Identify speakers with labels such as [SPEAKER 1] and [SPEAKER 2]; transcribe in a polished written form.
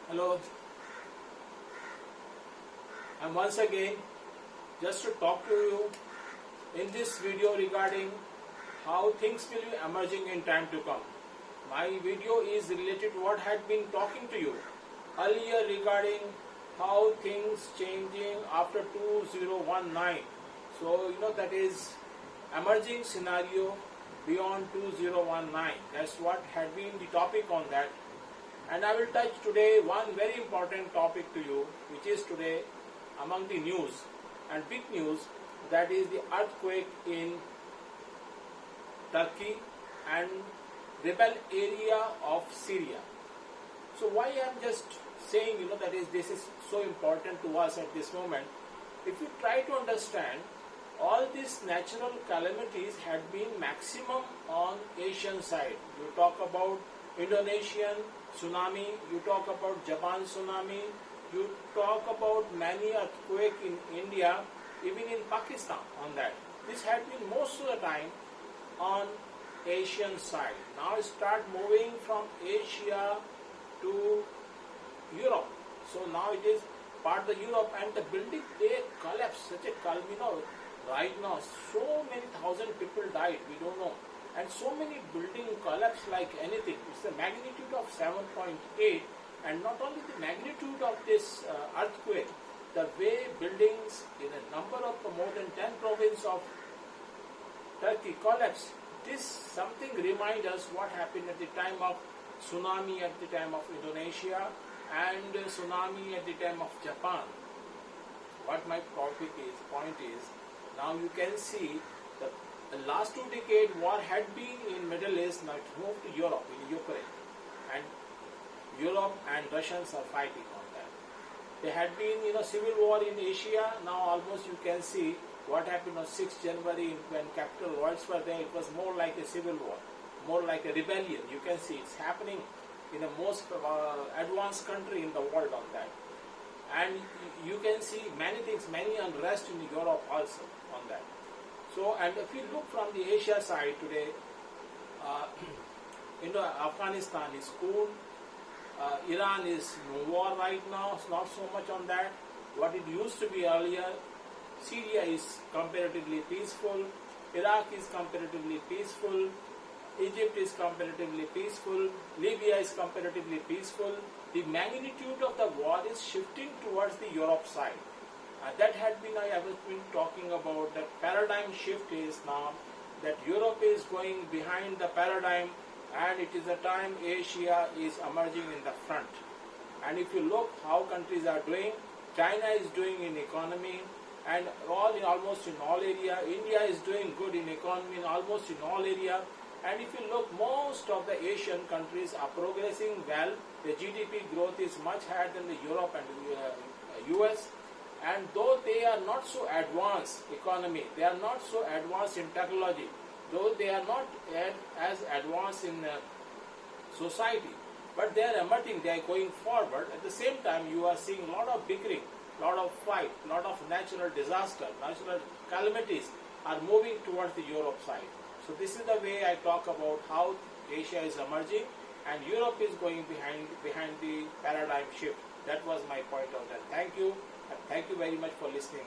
[SPEAKER 1] Hello, I'm once again just to talk to you in this video regarding how things will be emerging in time to come. My video is related to what I had been talking to you earlier regarding how things changing after 2019. So that is emerging scenario beyond 2019. That's what had been the topic on that. And I will touch today one very important topic to you, which is today among the news and big news, that is the earthquake in Turkey and rebel area of Syria. So why I am just saying that is this is so important to us at this moment. If you try to understand, all these natural calamities had been maximum on Asian side. You talk about Indonesian tsunami, you talk about Japan tsunami, you talk about many earthquake in India, even in Pakistan on that. This had been most of the time on Asian side. Now it start moving from Asia to Europe. So now it is part of Europe, and the building they collapsed, such a right now so many thousand people died, we don't know. And so many buildings collapsed like anything. It's a magnitude of 7.8, and not only the magnitude of this earthquake, the way buildings in a number of more than 10 provinces of Turkey collapsed. This something reminds us what happened at the time of tsunami at the time of Indonesia and tsunami at the time of Japan. What my point is, now you can see that the last 2 decades war had been in Middle East, now it moved to Europe, in Ukraine, and Europe and Russians are fighting on that. There had been civil war in Asia. Now almost you can see what happened on 6th January when capital words were there. It was more like a civil war, more like a rebellion. You can see it's happening in the most advanced country in the world on that. And you can see many things, many unrest in Europe also on that. So, and if you look from the Asia side today, Afghanistan is cool. Iran is in war right now. It's not so much on that. What it used to be earlier. Syria is comparatively peaceful. Iraq is comparatively peaceful. Egypt is comparatively peaceful. Libya is comparatively peaceful. The magnitude of the war is shifting towards the Europe side. That had been, I have been talking about, that paradigm shift is now that Europe is going behind the paradigm, and it is a time Asia is emerging in the front. And if you look how countries are doing, China is doing in economy, and almost in all area. India is doing good in economy in almost in all area. And if you look, most of the Asian countries are progressing well. The GDP growth is much higher than the Europe and the US. And though they are not so advanced economy, they are not so advanced in technology, though they are not as advanced in society, but they are emerging, they are going forward. At the same time, you are seeing a lot of bickering, a lot of fight, a lot of natural disaster, natural calamities are moving towards the Europe side. So this is the way I talk about how Asia is emerging and Europe is going behind the paradigm shift. That was my point of that. Thank you, and thank you very much for listening.